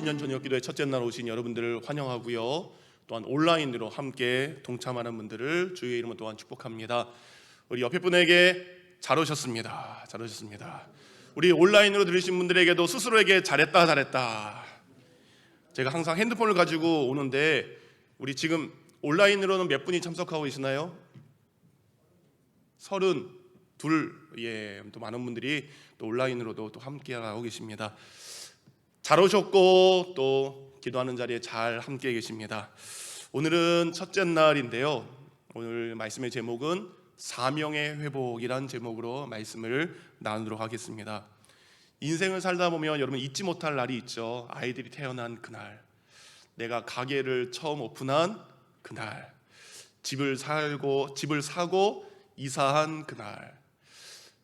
신년 저녁기도회 첫째 날 오신 여러분들을 환영하고요. 또한 온라인으로 함께 동참하는 분들을 주의 이름으로 또한 축복합니다. 우리 옆에 분에게 잘 오셨습니다. 잘 오셨습니다. 우리 온라인으로 들으신 분들에게도 스스로에게 잘했다. 제가 항상 핸드폰을 가지고 오는데 우리 지금 온라인으로는 몇 분이 참석하고 계시나요? 32. 또 많은 분들이 또 온라인으로도 또 함께하고 계십니다. 잘 오셨고 또 기도하는 자리에 잘 함께 계십니다. 오늘은 첫째 날인데요. 오늘 말씀의 제목은 사명의 회복이라는 제목으로 말씀을 나누도록 하겠습니다. 인생을 살다 보면 여러분 잊지 못할 날이 있죠. 아이들이 태어난 그날, 내가 가게를 처음 오픈한 그날, 집을 사고 이사한 그날,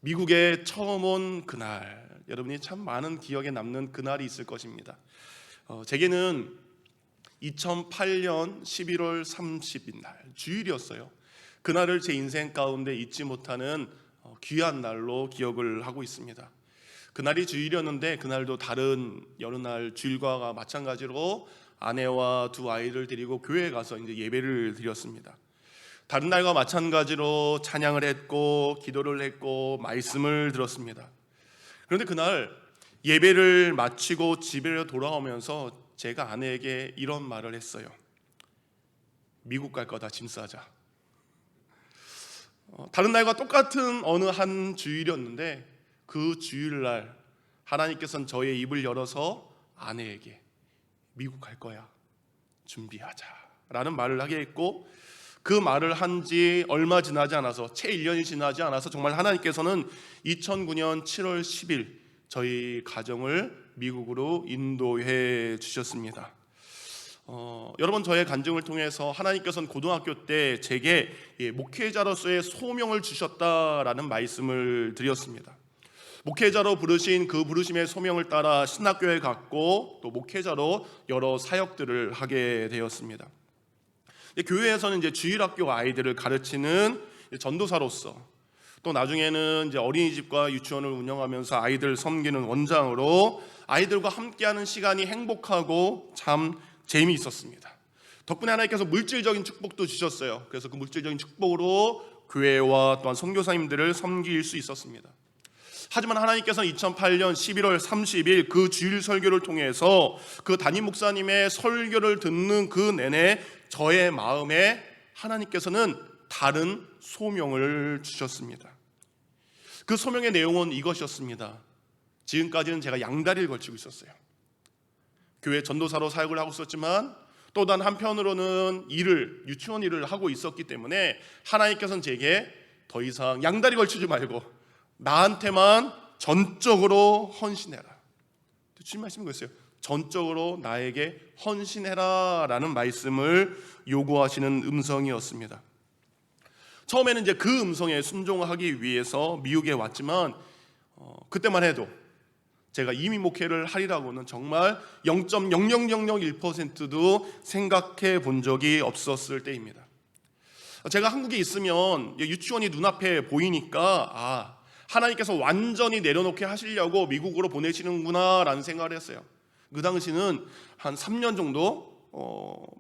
미국에 처음 온 그날, 여러분이 참 많은 기억에 남는 그날이 있을 것입니다. 제게는 2008년 11월 30일 날 주일이었어요. 그날을 제 인생 가운데 잊지 못하는 귀한 날로 기억을 하고 있습니다. 그날이 주일이었는데 그날도 다른 여러 날 주일과 마찬가지로 아내와 두 아이를 데리고 교회에 가서 이제 예배를 드렸습니다. 다른 날과 마찬가지로 찬양을 했고 기도를 했고 말씀을 들었습니다. 그런데 그날 예배를 마치고 집에 돌아오면서 제가 아내에게 이런 말을 했어요. 미국 갈 거다, 짐 싸자. 다른 날과 똑같은 어느 한 주일이었는데 그 주일날 하나님께서는 저의 입을 열어서 아내에게 미국 갈 거야, 준비하자 라는 말을 하게 했고, 그 말을 한 지 얼마 지나지 않아서 채 1년이 지나지 않아서 정말 하나님께서는 2009년 7월 10일 저희 가정을 미국으로 인도해 주셨습니다. 여러분, 저의 간증을 통해서 하나님께서는 고등학교 때 제게 목회자로서의 소명을 주셨다라는 말씀을 드렸습니다. 목회자로 부르신 그 부르심의 소명을 따라 신학교에 갔고 또 목회자로 여러 사역들을 하게 되었습니다. 교회에서는 이제 주일학교 아이들을 가르치는 전도사로서, 또 나중에는 이제 어린이집과 유치원을 운영하면서 아이들 섬기는 원장으로 아이들과 함께하는 시간이 행복하고 참 재미있었습니다. 덕분에 하나님께서 물질적인 축복도 주셨어요. 그래서 그 물질적인 축복으로 교회와 또한 선교사님들을 섬길 수 있었습니다. 하지만 하나님께서는 2008년 11월 30일 그 주일 설교를 통해서 그 담임 목사님의 설교를 듣는 그 내내 저의 마음에 하나님께서는 다른 소명을 주셨습니다. 그 소명의 내용은 이것이었습니다. 지금까지는 제가 양다리를 걸치고 있었어요. 교회 전도사로 사역을 하고 있었지만 또 다른 한편으로는 유치원 일을 하고 있었기 때문에 하나님께서는 제게 더 이상 양다리 걸치지 말고 나한테만 전적으로 헌신해라. 주님 말씀이 그랬어요. 전적으로 나에게 헌신해라 라는 말씀을 요구하시는 음성이었습니다. 처음에는 이제 그 음성에 순종하기 위해서 미국에 왔지만 그때만 해도 제가 이민 목회를 하리라고는 정말 0.00001%도 생각해 본 적이 없었을 때입니다. 제가 한국에 있으면 유치원이 눈앞에 보이니까 하나님께서 완전히 내려놓게 하시려고 미국으로 보내시는구나 라는 생각을 했어요. 그 당시는 한 3년 정도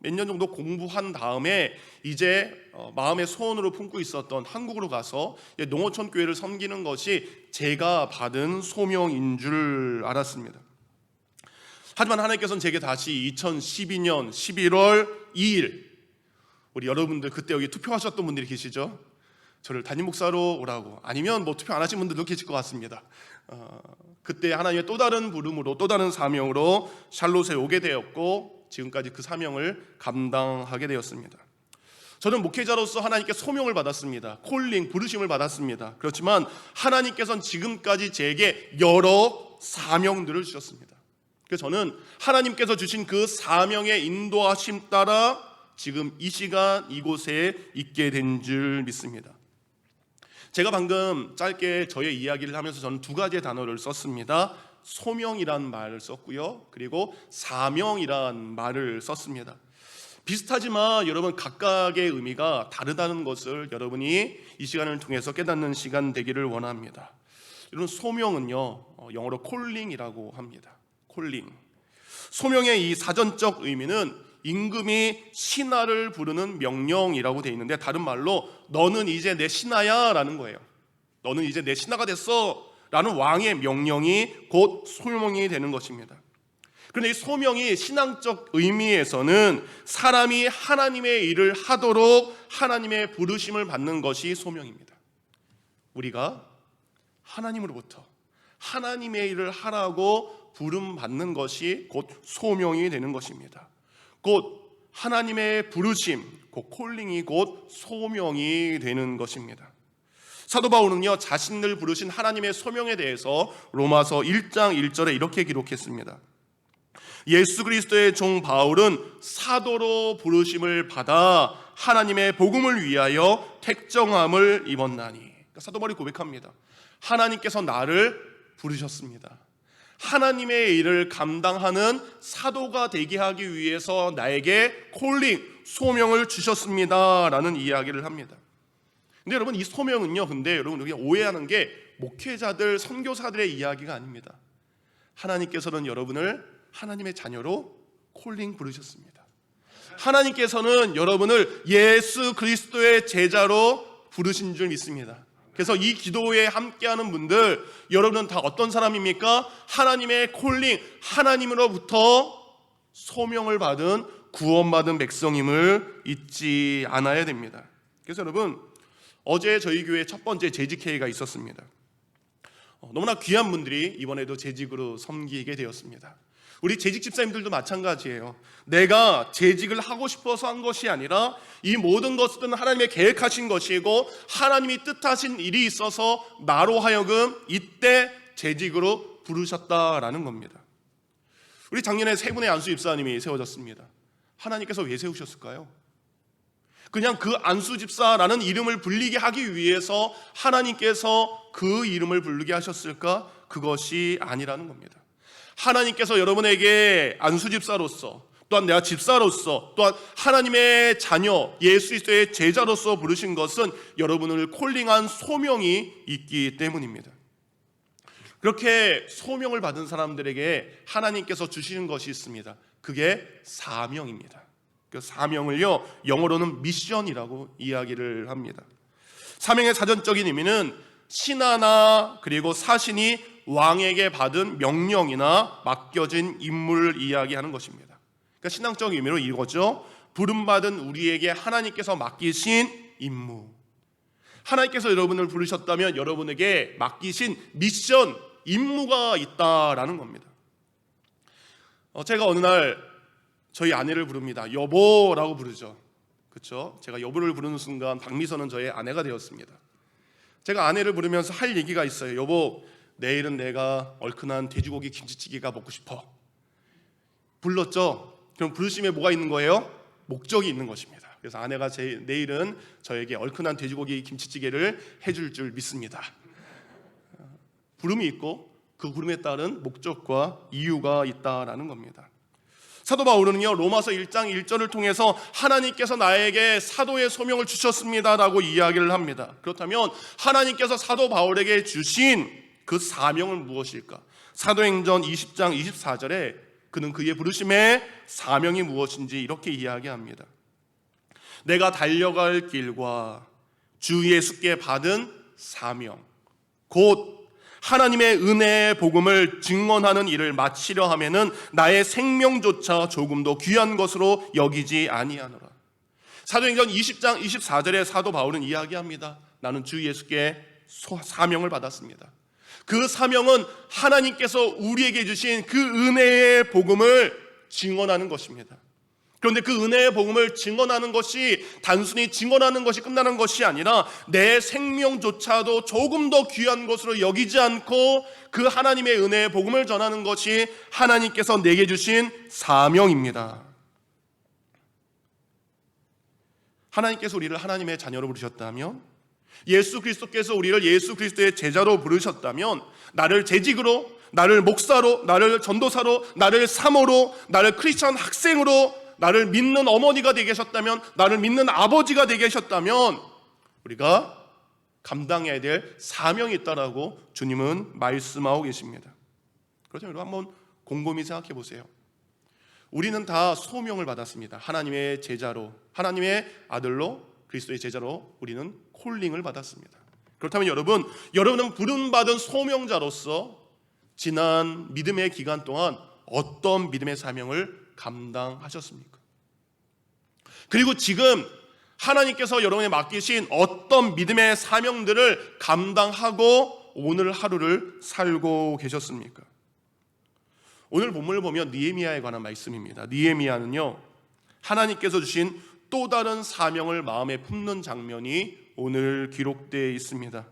몇 년 정도 공부한 다음에 이제 마음의 소원으로 품고 있었던 한국으로 가서 농어촌 교회를 섬기는 것이 제가 받은 소명인 줄 알았습니다. 하지만 하나님께서는 제게 다시 2012년 11월 2일, 우리 여러분들 그때 여기 투표하셨던 분들이 계시죠? 저를 담임 목사로 오라고, 아니면 뭐 투표 안 하신 분들도 계실 것 같습니다. 그때 하나님의 또 다른 부름으로, 또 다른 사명으로 샬롯에 오게 되었고 지금까지 그 사명을 감당하게 되었습니다. 저는 목회자로서 하나님께 소명을 받았습니다. 콜링, 부르심을 받았습니다. 그렇지만 하나님께서는 지금까지 제게 여러 사명들을 주셨습니다. 그래서 저는 하나님께서 주신 그 사명의 인도하심 따라 지금 이 시간 이곳에 있게 된 줄 믿습니다. 제가 방금 짧게 저의 이야기를 하면서 저는 두 가지의 단어를 썼습니다. 소명이란 말을 썼고요, 그리고 사명이란 말을 썼습니다. 비슷하지만 여러분 각각의 의미가 다르다는 것을 여러분이 이 시간을 통해서 깨닫는 시간 되기를 원합니다. 여러분, 소명은요 영어로 콜링이라고 합니다. 콜링. 소명의 이 사전적 의미는 임금이 신하를 부르는 명령이라고 되어 있는데, 다른 말로 너는 이제 내 신하야 라는 거예요. 너는 이제 내 신하가 됐어 라는 왕의 명령이 곧 소명이 되는 것입니다. 그런데 이 소명이 신앙적 의미에서는 사람이 하나님의 일을 하도록 하나님의 부르심을 받는 것이 소명입니다. 우리가 하나님으로부터 하나님의 일을 하라고 부름 받는 것이 곧 소명이 되는 것입니다. 곧 하나님의 부르심, 곧 콜링이 곧 소명이 되는 것입니다. 사도 바울은요, 자신을 부르신 하나님의 소명에 대해서 로마서 1장 1절에 이렇게 기록했습니다. 예수 그리스도의 종 바울은 사도로 부르심을 받아 하나님의 복음을 위하여 택정함을 입었나니. 그러니까 사도 바울이 고백합니다. 하나님께서 나를 부르셨습니다. 하나님의 일을 감당하는 사도가 되게 하기 위해서 나에게 콜링, 소명을 주셨습니다 라는 이야기를 합니다. 근데 여러분, 이 소명은요, 근데 여러분 우리가 오해하는 게 목회자들, 선교사들의 이야기가 아닙니다. 하나님께서는 여러분을 하나님의 자녀로 콜링 부르셨습니다. 하나님께서는 여러분을 예수 그리스도의 제자로 부르신 줄 믿습니다. 그래서 이 기도에 함께하는 분들, 여러분은 다 어떤 사람입니까? 하나님의 콜링, 하나님으로부터 소명을 받은, 구원받은 백성임을 잊지 않아야 됩니다. 그래서 여러분, 어제 저희 교회 첫 번째 재직회의가 있었습니다. 너무나 귀한 분들이 이번에도 재직으로 섬기게 되었습니다. 우리 재직 집사님들도 마찬가지예요. 내가 재직을 하고 싶어서 한 것이 아니라 이 모든 것은 하나님의 계획하신 것이고 하나님이 뜻하신 일이 있어서 나로 하여금 이때 재직으로 부르셨다라는 겁니다. 우리 작년에 세 분의 안수 집사님이 세워졌습니다. 하나님께서 왜 세우셨을까요? 그냥 그 안수 집사라는 이름을 불리게 하기 위해서 하나님께서 그 이름을 부르게 하셨을까? 그것이 아니라는 겁니다. 하나님께서 여러분에게 안수 집사로서, 또한 내가 집사로서, 또한 하나님의 자녀, 예수 그리스도의 제자로서 부르신 것은 여러분을 콜링한 소명이 있기 때문입니다. 그렇게 소명을 받은 사람들에게 하나님께서 주시는 것이 있습니다. 그게 사명입니다. 그 사명을요, 영어로는 미션이라고 이야기를 합니다. 사명의 사전적인 의미는 신하나 그리고 사신이 왕에게 받은 명령이나 맡겨진 임무를 이야기하는 것입니다. 그러니까 신앙적 의미로 이거죠. 부름받은 우리에게 하나님께서 맡기신 임무. 하나님께서 여러분을 부르셨다면 여러분에게 맡기신 미션, 임무가 있다라는 겁니다. 제가 어느 날 저희 아내를 부릅니다. 여보라고 부르죠. 그렇죠? 제가 여보를 부르는 순간 박미선은 저의 아내가 되었습니다. 제가 아내를 부르면서 할 얘기가 있어요. 여보, 내일은 내가 얼큰한 돼지고기 김치찌개가 먹고 싶어. 불렀죠? 그럼 부르심에 뭐가 있는 거예요? 목적이 있는 것입니다. 그래서 아내가 내일은 저에게 얼큰한 돼지고기 김치찌개를 해줄 줄 믿습니다. 부름이 있고 그 부름에 따른 목적과 이유가 있다라는 겁니다. 사도 바울은요, 로마서 1장 1절을 통해서 하나님께서 나에게 사도의 소명을 주셨습니다라고 이야기를 합니다. 그렇다면 하나님께서 사도 바울에게 주신 그 사명은 무엇일까? 사도행전 20장 24절에 그는 그의 부르심의 사명이 무엇인지 이렇게 이야기합니다. 내가 달려갈 길과 주 예수께 받은 사명, 곧 하나님의 은혜의 복음을 증언하는 일을 마치려 하면은 나의 생명조차 조금도 귀한 것으로 여기지 아니하노라. 사도행전 20장 24절에 사도 바울은 이야기합니다. 나는 주 예수께 사명을 받았습니다. 그 사명은 하나님께서 우리에게 주신 그 은혜의 복음을 증언하는 것입니다. 그런데 그 은혜의 복음을 증언하는 것이 단순히 증언하는 것이 끝나는 것이 아니라 내 생명조차도 조금 더 귀한 것으로 여기지 않고 그 하나님의 은혜의 복음을 전하는 것이 하나님께서 내게 주신 사명입니다. 하나님께서 우리를 하나님의 자녀로 부르셨다면, 예수 그리스도께서 우리를 예수 그리스도의 제자로 부르셨다면, 나를 재직으로, 나를 목사로, 나를 전도사로, 나를 사모로, 나를 크리스천 학생으로, 나를 믿는 어머니가 되게 하셨다면, 나를 믿는 아버지가 되게 하셨다면 우리가 감당해야 될 사명이 있다라고 주님은 말씀하고 계십니다. 그렇다면 여러분 한번 곰곰이 생각해 보세요. 우리는 다 소명을 받았습니다. 하나님의 제자로, 하나님의 아들로, 그리스도의 제자로 우리는 콜링을 받았습니다. 그렇다면 여러분은 부름받은 소명자로서 지난 믿음의 기간 동안 어떤 믿음의 사명을 감당하셨습니까? 그리고 지금 하나님께서 여러분에 맡기신 어떤 믿음의 사명들을 감당하고 오늘 하루를 살고 계셨습니까? 오늘 본문을 보면 느헤미야에 관한 말씀입니다. 느헤미야는요, 하나님께서 주신 또 다른 사명을 마음에 품는 장면이 오늘 기록되어 있습니다.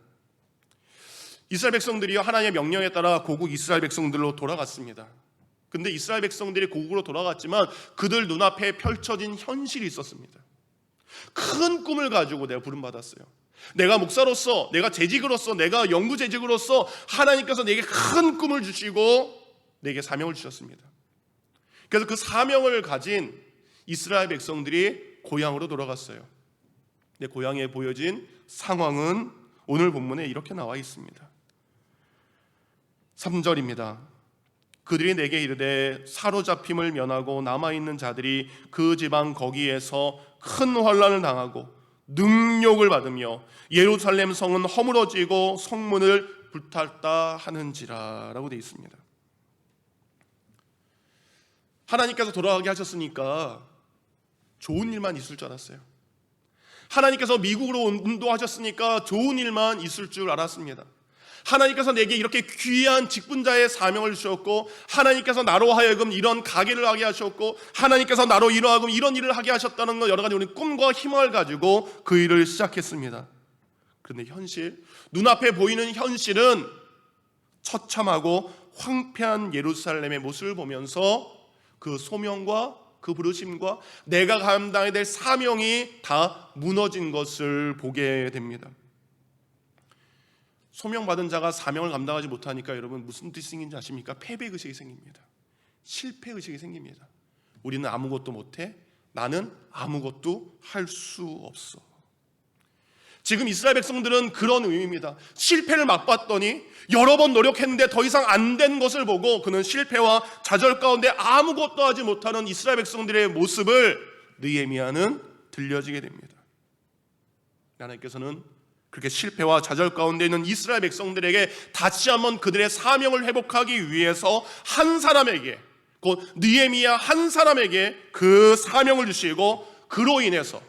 이스라엘 백성들이 하나님의 명령에 따라 고국 이스라엘 백성들로 돌아갔습니다. 근데 이스라엘 백성들이 고국으로 돌아갔지만 그들 눈앞에 펼쳐진 현실이 있었습니다. 큰 꿈을 가지고 내가 부름받았어요. 내가 목사로서, 내가 재직으로서, 내가 연구재직으로서 하나님께서 내게 큰 꿈을 주시고 내게 사명을 주셨습니다. 그래서 그 사명을 가진 이스라엘 백성들이 고향으로 돌아갔어요. 근데 고향에 보여진 상황은 오늘 본문에 이렇게 나와 있습니다. 3절입니다. 그들이 내게 이르되 사로잡힘을 면하고 남아있는 자들이 그 지방 거기에서 큰 환난을 당하고 능욕을 받으며 예루살렘 성은 허물어지고 성문을 불탔다 하는지라 라고 되어 있습니다. 하나님께서 돌아가게 하셨으니까 좋은 일만 있을 줄 알았어요. 하나님께서 미국으로 인도하셨으니까 좋은 일만 있을 줄 알았습니다. 하나님께서 내게 이렇게 귀한 직분자의 사명을 주셨고, 하나님께서 나로 하여금 이런 가게를 하게 하셨고, 하나님께서 나로 하여금 이런 일을 하게 하셨다는 것, 여러 가지 우리 꿈과 희망을 가지고 그 일을 시작했습니다. 그런데 눈앞에 보이는 현실은 처참하고 황폐한 예루살렘의 모습을 보면서 그 소명과 그 부르심과 내가 감당해야 될 사명이 다 무너진 것을 보게 됩니다. 소명받은 자가 사명을 감당하지 못하니까 여러분 무슨 뜻이 생긴지 아십니까? 패배의식이 생깁니다. 실패의식이 생깁니다. 우리는 아무것도 못해. 나는 아무것도 할 수 없어. 지금 이스라엘 백성들은 그런 의미입니다. 실패를 맛봤더니 여러 번 노력했는데 더 이상 안 된 것을 보고 그는 실패와 좌절 가운데 아무것도 하지 못하는 이스라엘 백성들의 모습을 느헤미야는 들려지게 됩니다. 하나님께서는 그렇게 실패와 좌절 가운데 있는 이스라엘 백성들에게 다시 한번 그들의 사명을 회복하기 위해서 한 사람에게, 곧 느헤미야 한 사람에게 그 사명을 주시고, 그로 인해서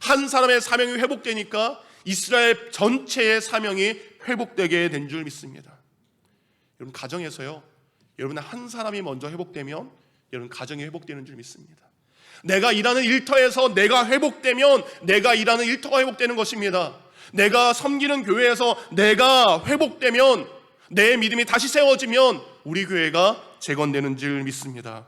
한 사람의 사명이 회복되니까 이스라엘 전체의 사명이 회복되게 된 줄 믿습니다. 여러분 가정에서요, 여러분의 한 사람이 먼저 회복되면 여러분 가정이 회복되는 줄 믿습니다. 내가 일하는 일터에서 내가 회복되면 내가 일하는 일터가 회복되는 것입니다. 내가 섬기는 교회에서 내가 회복되면, 내 믿음이 다시 세워지면 우리 교회가 재건되는 줄 믿습니다.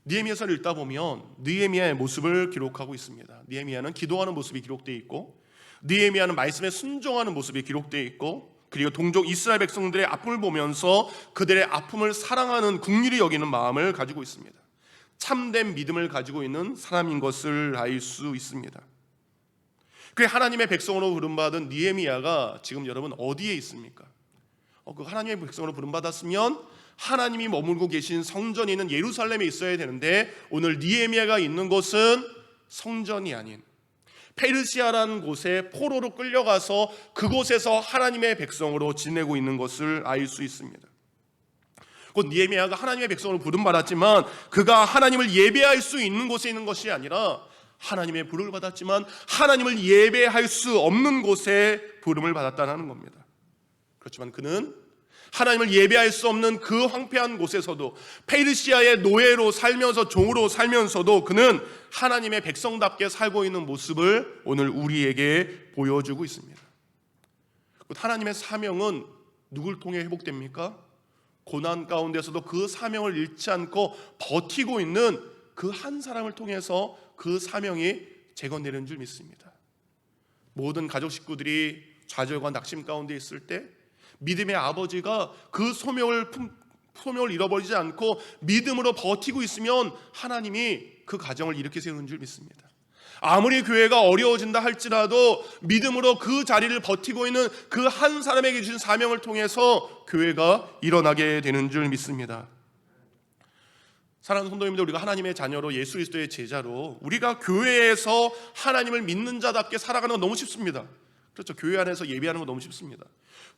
느헤미야서를 읽다 보면 느헤미야의 모습을 기록하고 있습니다. 느헤미야는 기도하는 모습이 기록되어 있고, 느헤미야는 말씀에 순종하는 모습이 기록되어 있고, 그리고 동족 이스라엘 백성들의 아픔을 보면서 그들의 아픔을 사랑하는 긍휼히 여기는 마음을 가지고 있습니다. 참된 믿음을 가지고 있는 사람인 것을 알 수 있습니다. 그 하나님의 백성으로 부름받은 느헤미야가 지금 여러분 어디에 있습니까? 그 하나님의 백성으로 부름받았으면 하나님이 머물고 계신 성전이 있는 예루살렘에 있어야 되는데, 오늘 느헤미야가 있는 곳은 성전이 아닌 페르시아라는 곳에 포로로 끌려가서 그곳에서 하나님의 백성으로 지내고 있는 것을 알 수 있습니다. 곧 느헤미야가 하나님의 백성으로 부름받았지만 그가 하나님을 예배할 수 있는 곳에 있는 것이 아니라 하나님의 부름을 받았지만 하나님을 예배할 수 없는 곳에 부름을 받았다는 겁니다. 그렇지만 그는 하나님을 예배할 수 없는 그 황폐한 곳에서도, 페르시아의 노예로 살면서, 종으로 살면서도 그는 하나님의 백성답게 살고 있는 모습을 오늘 우리에게 보여주고 있습니다. 하나님의 사명은 누굴 통해 회복됩니까? 고난 가운데서도 그 사명을 잃지 않고 버티고 있는 그 한 사람을 통해서 그 사명이 재건되는 줄 믿습니다. 모든 가족 식구들이 좌절과 낙심 가운데 있을 때 믿음의 아버지가 그 소명을 잃어버리지 않고 믿음으로 버티고 있으면 하나님이 그 가정을 일으켜 세우는 줄 믿습니다. 아무리 교회가 어려워진다 할지라도 믿음으로 그 자리를 버티고 있는 그 한 사람에게 주신 사명을 통해서 교회가 일어나게 되는 줄 믿습니다. 사랑하는 성도님들, 우리가 하나님의 자녀로 예수 그리스도의 제자로 우리가 교회에서 하나님을 믿는 자답게 살아가는 건 너무 쉽습니다. 그렇죠. 교회 안에서 예배하는 건 너무 쉽습니다.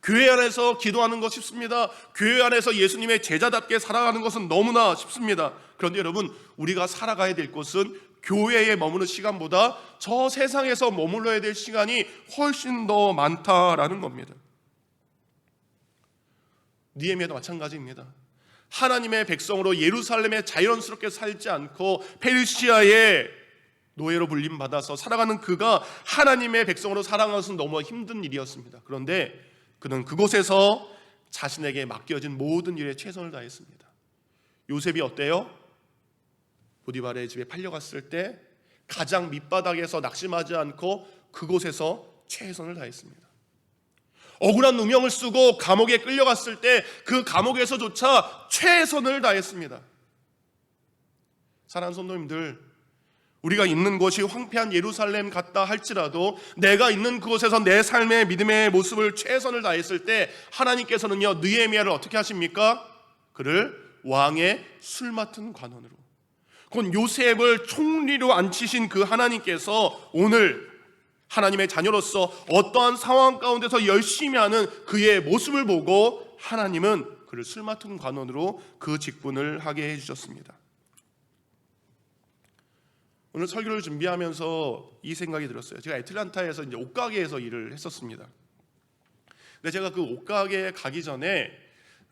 교회 안에서 기도하는 거 쉽습니다. 교회 안에서 예수님의 제자답게 살아가는 것은 너무나 쉽습니다. 그런데 여러분, 우리가 살아가야 될 곳은 교회에 머무는 시간보다 저 세상에서 머물러야 될 시간이 훨씬 더 많다라는 겁니다. 느헤미야도 마찬가지입니다. 하나님의 백성으로 예루살렘에 자연스럽게 살지 않고 페르시아의 노예로 불림받아서 살아가는 그가 하나님의 백성으로 살아가는 것은 너무 힘든 일이었습니다. 그런데 그는 그곳에서 자신에게 맡겨진 모든 일에 최선을 다했습니다. 요셉이 어때요? 보디발의 집에 팔려갔을 때 가장 밑바닥에서 낙심하지 않고 그곳에서 최선을 다했습니다. 억울한 누명을 쓰고 감옥에 끌려갔을 때 그 감옥에서조차 최선을 다했습니다. 사랑하는 성도님들, 우리가 있는 곳이 황폐한 예루살렘 같다 할지라도 내가 있는 그곳에서 내 삶의 믿음의 모습을 최선을 다했을 때 하나님께서는요, 느헤미야를 어떻게 하십니까? 그를 왕의 술 맡은 관원으로, 곧 요셉을 총리로 앉히신 그 하나님께서 오늘 하나님의 자녀로서 어떠한 상황 가운데서 열심히 하는 그의 모습을 보고 하나님은 그를 술 맡은 관원으로 그 직분을 하게 해주셨습니다. 오늘 설교를 준비하면서 이 생각이 들었어요. 제가 애틀란타에서 이제 옷가게에서 일을 했었습니다. 근데 제가 그 옷가게에 가기 전에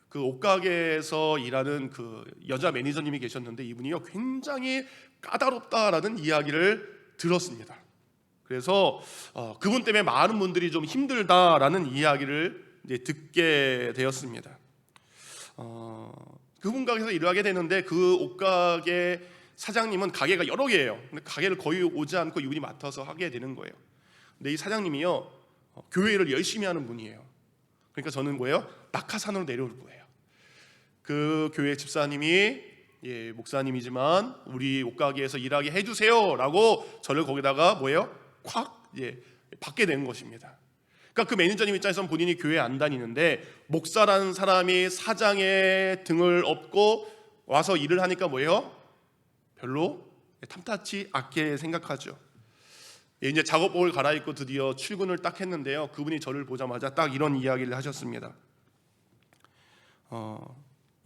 그 옷가게에서 일하는 그 여자 매니저님이 계셨는데 이분이요, 굉장히 까다롭다라는 이야기를 들었습니다. 그래서 그분 때문에 많은 분들이 좀 힘들다라는 이야기를 이제 듣게 되었습니다. 그분 가게에서 일을 하게 되는데 그 옷가게 사장님은 가게가 여러 개예요. 근데 가게를 거의 오지 않고 이분이 맡아서 하게 되는 거예요. 근데 이 사장님이요, 교회를 열심히 하는 분이에요. 그러니까 저는 뭐예요? 낙하산으로 내려올 거예요. 그 교회 집사님이 목사님이지만 우리 옷가게에서 일하게 해주세요라고 저를 거기다가 뭐예요? 콱 받게 되는 것입니다. 그러니까 그 매니저님 입장에서는 본인이 교회 안 다니는데 목사라는 사람이 사장의 등을 업고 와서 일을 하니까 뭐예요? 별로 탐탁치 않게 생각하죠. 이제 작업복을 갈아입고 드디어 출근을 딱 했는데요, 그분이 저를 보자마자 딱 이런 이야기를 하셨습니다.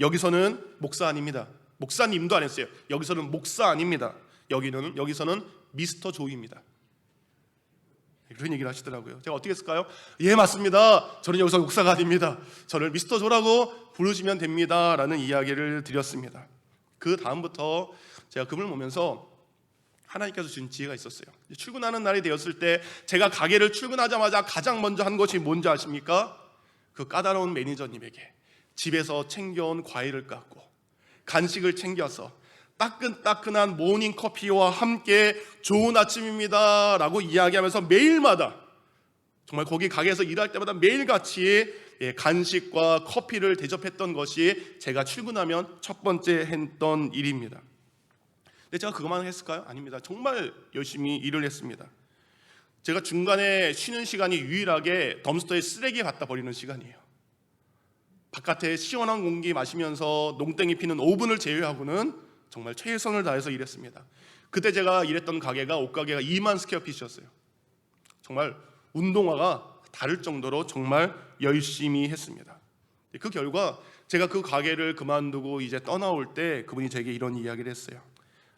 여기서는 목사 아닙니다. 목사님도 안 했어요. 여기서는 목사 아닙니다. 여기서는 미스터 조입니다. 그런 얘기를 하시더라고요. 제가 어떻게 했을까요? 예, 맞습니다. 저는 여기서 목사가 아닙니다. 저를 미스터 조라고 부르시면 됩니다 라는 이야기를 드렸습니다. 그 다음부터 제가 그분을 보면서 하나님께서 주신 지혜가 있었어요. 출근하는 날이 되었을 때 제가 가게를 출근하자마자 가장 먼저 한 것이 뭔지 아십니까? 그 까다로운 매니저님에게 집에서 챙겨온 과일을 깎고 간식을 챙겨서 따끈따끈한 모닝 커피와 함께 좋은 아침입니다 라고 이야기하면서 매일마다, 정말 거기 가게에서 일할 때마다 매일같이 간식과 커피를 대접했던 것이 제가 출근하면 첫 번째 했던 일입니다. 근데 제가 그것만 했을까요? 아닙니다. 정말 열심히 일을 했습니다. 제가 중간에 쉬는 시간이 유일하게 덤스터에 쓰레기 갖다 버리는 시간이에요. 바깥에 시원한 공기 마시면서 농땡이 피는 5분을 제외하고는 정말 최선을 다해서 일했습니다. 그때 제가 일했던 가게가 옷가게가 2만 스퀘어핏이었어요. 정말 운동화가 다를 정도로 정말 열심히 했습니다. 그 결과 제가 그 가게를 그만두고 이제 떠나올 때 그분이 제게 이런 이야기를 했어요.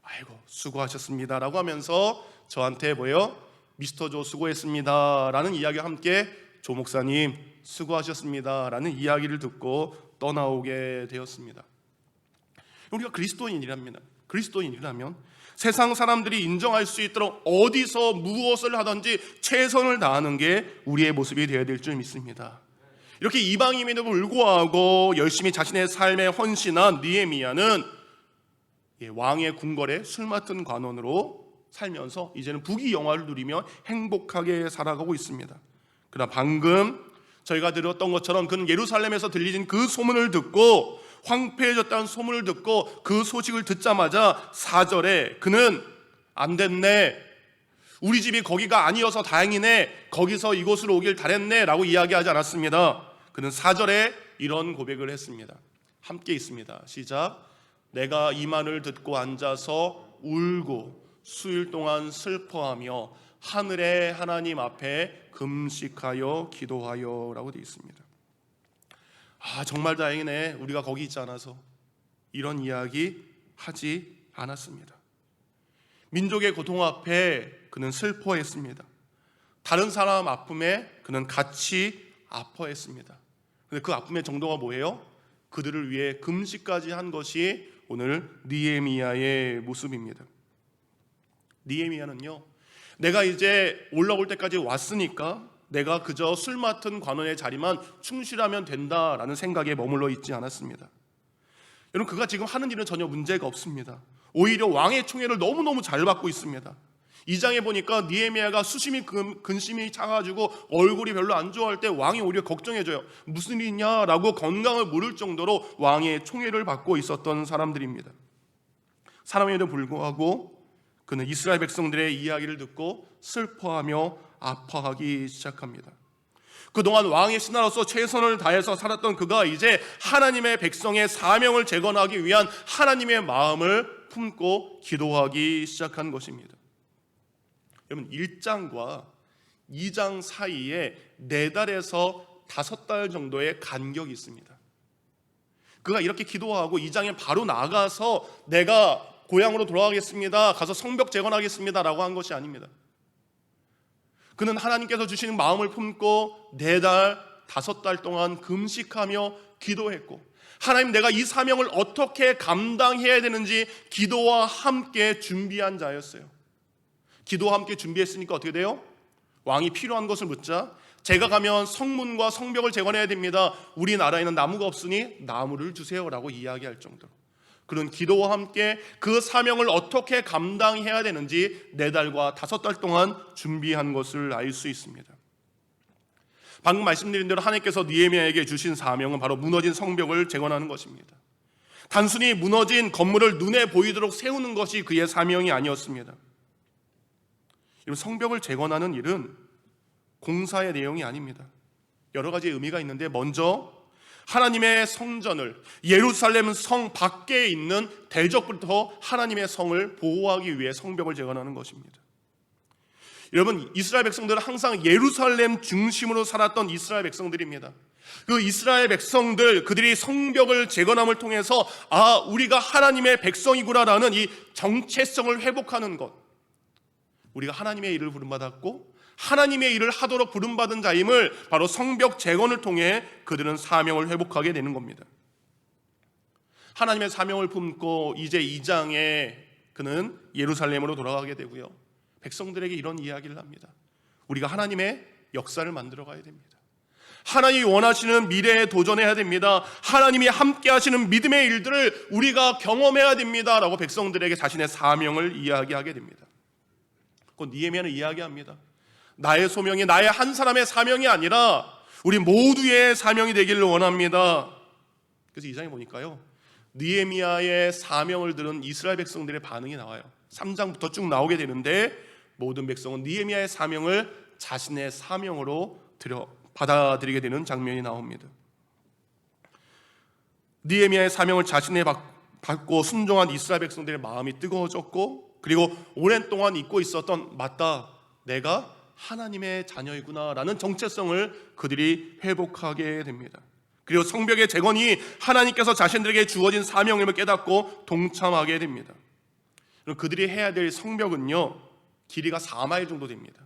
아이고 수고하셨습니다 라고 하면서 저한테 뭐예요? 미스터 조 수고했습니다 라는 이야기와 함께 조 목사님 수고하셨습니다 라는 이야기를 듣고 떠나오게 되었습니다. 우리가 그리스도인이랍니다. 그리스도인이라면 세상 사람들이 인정할 수 있도록 어디서 무엇을 하든지 최선을 다하는 게 우리의 모습이 되어야 될 줄 믿습니다. 이렇게 이방인임에도 불구하고 열심히 자신의 삶에 헌신한 느헤미야는 왕의 궁궐에 술 맡은 관원으로 살면서 이제는 부귀영화를 누리며 행복하게 살아가고 있습니다. 그러나 방금 저희가 들었던 것처럼 그는 예루살렘에서 들리는 그 소문을 듣고, 황폐해졌다는 소문을 듣고 그 소식을 듣자마자 4절에 그는 안 됐네, 우리 집이 거기가 아니어서 다행이네, 거기서 이곳으로 오길 잘했네 라고 이야기하지 않았습니다. 그는 4절에 이런 고백을 했습니다. 함께 있습니다. 시작. 내가 이 말을 듣고 앉아서 울고 수일 동안 슬퍼하며 하늘의 하나님 앞에 금식하여 기도하여 라고 되어 있습니다. 정말 다행이네, 우리가 거기 있지 않아서. 이런 이야기 하지 않았습니다. 민족의 고통 앞에 그는 슬퍼했습니다. 다른 사람 아픔에 그는 같이 아파했습니다. 근데 그 아픔의 정도가 뭐예요? 그들을 위해 금식까지 한 것이 오늘 느헤미야의 모습입니다. 느헤미야는요, 내가 이제 올라올 때까지 왔으니까 내가 그저 술 맡은 관원의 자리만 충실하면 된다라는 생각에 머물러 있지 않았습니다. 여러분, 그가 지금 하는 일은 전혀 문제가 없습니다. 오히려 왕의 총애를 너무너무 잘 받고 있습니다. 2장에 보니까 느헤미야가 수심이 근심이 차가지고 얼굴이 별로 안 좋아할 때 왕이 오히려 걱정해줘요. 무슨 일이냐라고 건강을 물을 정도로 왕의 총애를 받고 있었던 사람들입니다. 사람에도 불구하고 그는 이스라엘 백성들의 이야기를 듣고 슬퍼하며 아파하기 시작합니다. 그동안 왕의 신하로서 최선을 다해서 살았던 그가 이제 하나님의 백성의 사명을 재건하기 위한 하나님의 마음을 품고 기도하기 시작한 것입니다. 여러분, 1장과 2장 사이에 4달에서 5달 정도의 간격이 있습니다. 그가 이렇게 기도하고 2장에 바로 나가서 내가 고향으로 돌아가겠습니다, 가서 성벽 재건하겠습니다 라고 한 것이 아닙니다. 그는 하나님께서 주시는 마음을 품고 4달, 5달 동안 금식하며 기도했고, 하나님, 내가 이 사명을 어떻게 감당해야 되는지 기도와 함께 준비한 자였어요. 기도와 함께 준비했으니까 어떻게 돼요? 왕이 필요한 것을 묻자 제가 가면 성문과 성벽을 재건해야 됩니다, 우리나라에는 나무가 없으니 나무를 주세요라고 이야기할 정도로 그런 기도와 함께 그 사명을 어떻게 감당해야 되는지 4달과 5달 동안 준비한 것을 알 수 있습니다. 방금 말씀드린 대로 하나님께서 느헤미야에게 주신 사명은 바로 무너진 성벽을 재건하는 것입니다. 단순히 무너진 건물을 눈에 보이도록 세우는 것이 그의 사명이 아니었습니다. 성벽을 재건하는 일은 공사의 내용이 아닙니다. 여러 가지 의미가 있는데, 먼저 하나님의 성전을, 예루살렘 성 밖에 있는 대적부터 하나님의 성을 보호하기 위해 성벽을 재건하는 것입니다. 여러분, 이스라엘 백성들은 항상 예루살렘 중심으로 살았던 이스라엘 백성들입니다. 그 이스라엘 백성들, 그들이 성벽을 재건함을 통해서 우리가 하나님의 백성이구나라는 이 정체성을 회복하는 것, 우리가 하나님의 일을 부름받았고 하나님의 일을 하도록 부름받은 자임을 바로 성벽 재건을 통해 그들은 사명을 회복하게 되는 겁니다. 하나님의 사명을 품고 이제 2장에 그는 예루살렘으로 돌아가게 되고요, 백성들에게 이런 이야기를 합니다. 우리가 하나님의 역사를 만들어 가야 됩니다. 하나님이 원하시는 미래에 도전해야 됩니다. 하나님이 함께 하시는 믿음의 일들을 우리가 경험해야 됩니다 라고 백성들에게 자신의 사명을 이야기하게 됩니다. 느헤미야는 이야기합니다. 나의 소명이 나의 한 사람의 사명이 아니라 우리 모두의 사명이 되기를 원합니다. 그래서 2장에 보니까요, 느헤미야의 사명을 들은 이스라엘 백성들의 반응이 나와요. 3장부터 쭉 나오게 되는데, 모든 백성은 느헤미야의 사명을 자신의 사명으로 받아들이게 되는 장면이 나옵니다. 느헤미야의 사명을 자신의 받고 순종한 이스라엘 백성들의 마음이 뜨거워졌고, 그리고 오랜 동안 잊고 있었던, 맞다, 내가 하나님의 자녀이구나 라는 정체성을 그들이 회복하게 됩니다. 그리고 성벽의 재건이 하나님께서 자신들에게 주어진 사명임을 깨닫고 동참하게 됩니다. 그들이 해야 될 성벽은요, 길이가 4마일 정도 됩니다.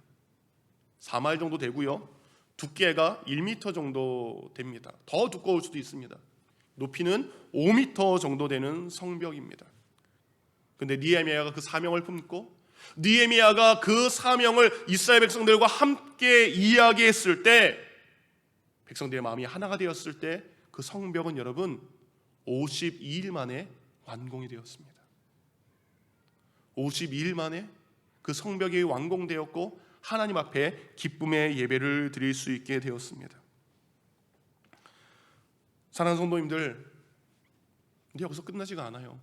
4마일 정도 되고요, 두께가 1m 정도 됩니다. 더 두꺼울 수도 있습니다. 높이는 5m 정도 되는 성벽입니다. 근데 느헤미야가 그 사명을 품고, 느헤미야가 그 사명을 이스라엘 백성들과 함께 이야기했을 때, 백성들의 마음이 하나가 되었을 때 그 성벽은 여러분 52일 만에 완공이 되었습니다. 52일 만에 그 성벽이 완공되었고 하나님 앞에 기쁨의 예배를 드릴 수 있게 되었습니다. 사랑하는 성도님들, 근데 여기서 끝나지가 않아요.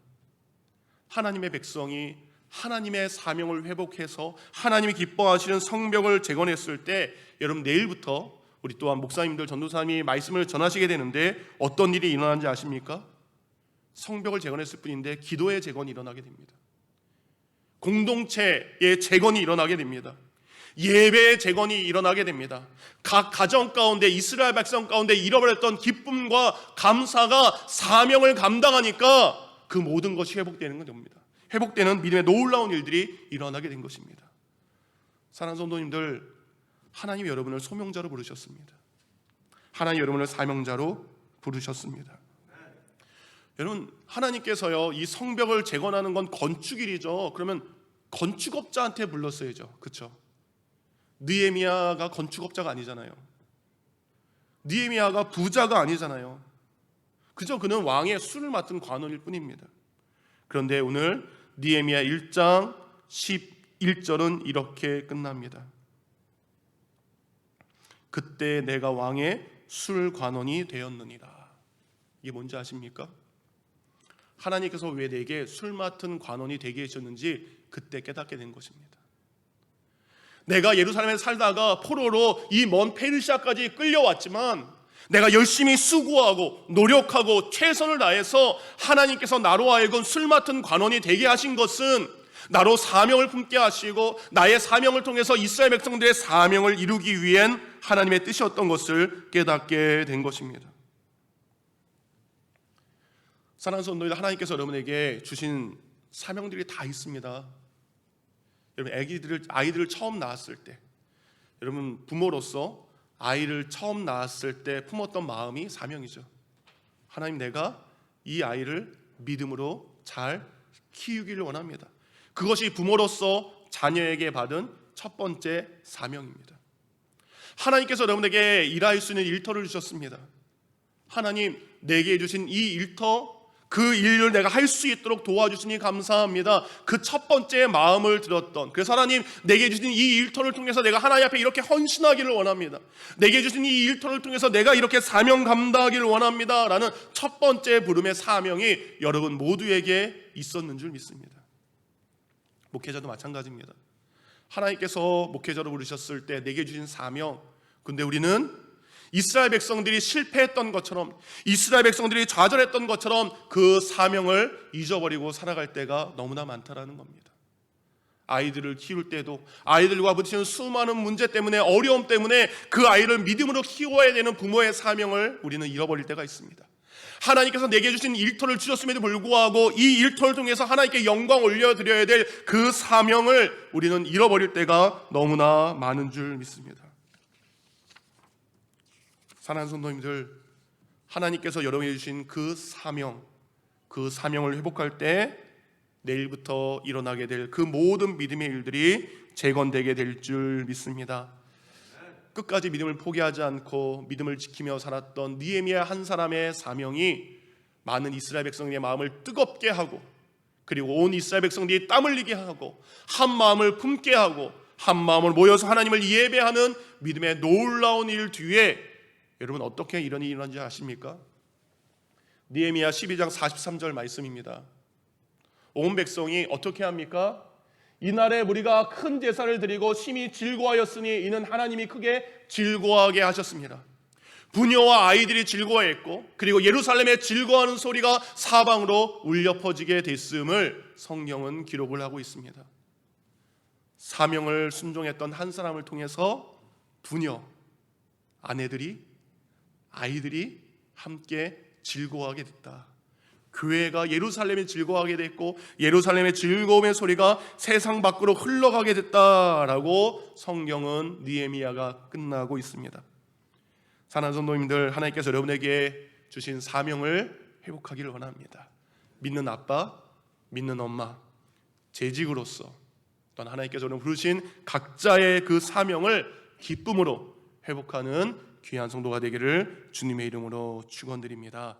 하나님의 백성이 하나님의 사명을 회복해서 하나님이 기뻐하시는 성벽을 재건했을 때, 여러분 내일부터 우리 또한 목사님들, 전도사님이 말씀을 전하시게 되는데 어떤 일이 일어나는지 아십니까? 성벽을 재건했을 뿐인데 기도의 재건이 일어나게 됩니다. 공동체의 재건이 일어나게 됩니다. 예배의 재건이 일어나게 됩니다. 각 가정 가운데, 이스라엘 백성 가운데 잃어버렸던 기쁨과 감사가 사명을 감당하니까 그 모든 것이 회복되는 겁니다. 회복되는 믿음의 놀라운 일들이 일어나게 된 것입니다. 사랑하는 성도님들, 하나님이 여러분을 소명자로 부르셨습니다. 하나님 여러분을 사명자로 부르셨습니다. 여러분, 하나님께서요, 이 성벽을 재건하는 건 건축일이죠. 그러면 건축업자한테 불렀어야죠. 그렇죠? 느헤미야가 건축업자가 아니잖아요. 느헤미야가 부자가 아니잖아요. 그저 그는 왕의 술을 맡은 관원일 뿐입니다. 그런데 오늘 느헤미야 1장 11절은 이렇게 끝납니다. 그때 내가 왕의 술 관원이 되었느니라. 이게 뭔지 아십니까? 하나님께서 왜 내게 술 맡은 관원이 되게 하셨는지 그때 깨닫게 된 것입니다. 내가 예루살렘에 살다가 포로로 이 먼 페르시아까지 끌려왔지만 내가 열심히 수고하고 노력하고 최선을 다해서 하나님께서 나로 하여금 술 맡은 관원이 되게 하신 것은 나로 사명을 품게 하시고 나의 사명을 통해서 이스라엘 백성들의 사명을 이루기 위한 하나님의 뜻이었던 것을 깨닫게 된 것입니다. 사랑하는 성도들, 하나님께서 여러분에게 주신 사명들이 다 있습니다. 여러분, 아이들을 처음 낳았을 때, 여러분 부모로서 아이를 처음 낳았을 때 품었던 마음이 사명이죠. 하나님, 내가 이 아이를 믿음으로 잘 키우기를 원합니다. 그것이 부모로서 자녀에게 받은 첫 번째 사명입니다. 하나님께서 여러분에게 일할 수 있는 일터를 주셨습니다. 하나님, 내게 주신 이 일터, 그 일을 내가 할 수 있도록 도와주시니 감사합니다. 그 첫 번째 마음을 들었던, 그래서 하나님, 내게 주신 이 일터를 통해서 내가 하나님 앞에 이렇게 헌신하기를 원합니다. 내게 주신 이 일터를 통해서 내가 이렇게 사명 감당하기를 원합니다 라는 첫 번째 부름의 사명이 여러분 모두에게 있었는 줄 믿습니다. 목회자도 마찬가지입니다. 하나님께서 목회자로 부르셨을 때 내게 주신 사명, 근데 우리는 이스라엘 백성들이 실패했던 것처럼, 이스라엘 백성들이 좌절했던 것처럼 그 사명을 잊어버리고 살아갈 때가 너무나 많다라는 겁니다. 아이들을 키울 때도 아이들과 부딪히는 수많은 문제 때문에, 어려움 때문에 그 아이를 믿음으로 키워야 되는 부모의 사명을 우리는 잃어버릴 때가 있습니다. 하나님께서 내게 주신 일터를 주셨음에도 불구하고 이 일터를 통해서 하나님께 영광 올려드려야 될 그 사명을 우리는 잃어버릴 때가 너무나 많은 줄 믿습니다. 사랑하는 성도님들, 하나님께서 여러분에게 주신 그 사명, 그 사명을 회복할 때 내일부터 일어나게 될 그 모든 믿음의 일들이 재건되게 될 줄 믿습니다. 끝까지 믿음을 포기하지 않고 믿음을 지키며 살았던 느헤미야 한 사람의 사명이 많은 이스라엘 백성의 마음을 뜨겁게 하고, 그리고 온 이스라엘 백성들이 땀 흘리게 하고 한 마음을 품게 하고 한 마음을 모여서 하나님을 예배하는 믿음의 놀라운 일 뒤에 여러분 어떻게 이런 일이 일어난지 아십니까? 느헤미야 12장 43절 말씀입니다. 온 백성이 어떻게 합니까? 이날에 우리가 큰 제사를 드리고 심히 즐거워하였으니 이는 하나님이 크게 즐거워하게 하셨습니다. 부녀와 아이들이 즐거워했고, 그리고 예루살렘에 즐거워하는 소리가 사방으로 울려 퍼지게 됐음을 성경은 기록을 하고 있습니다. 사명을 순종했던 한 사람을 통해서 부녀, 아내들이, 아이들이 함께 즐거워하게 됐다. 교회가 예루살렘에 즐거워하게 됐고 예루살렘의 즐거움의 소리가 세상 밖으로 흘러가게 됐다라고 성경은 느헤미야가 끝나고 있습니다. 사랑하는 성도님들, 하나님께서 여러분에게 주신 사명을 회복하기를 원합니다. 믿는 아빠, 믿는 엄마, 재직으로서 또는 하나님께서 여러분 부르신 각자의 그 사명을 기쁨으로 회복하는 귀한 성도가 되기를 주님의 이름으로 축원드립니다.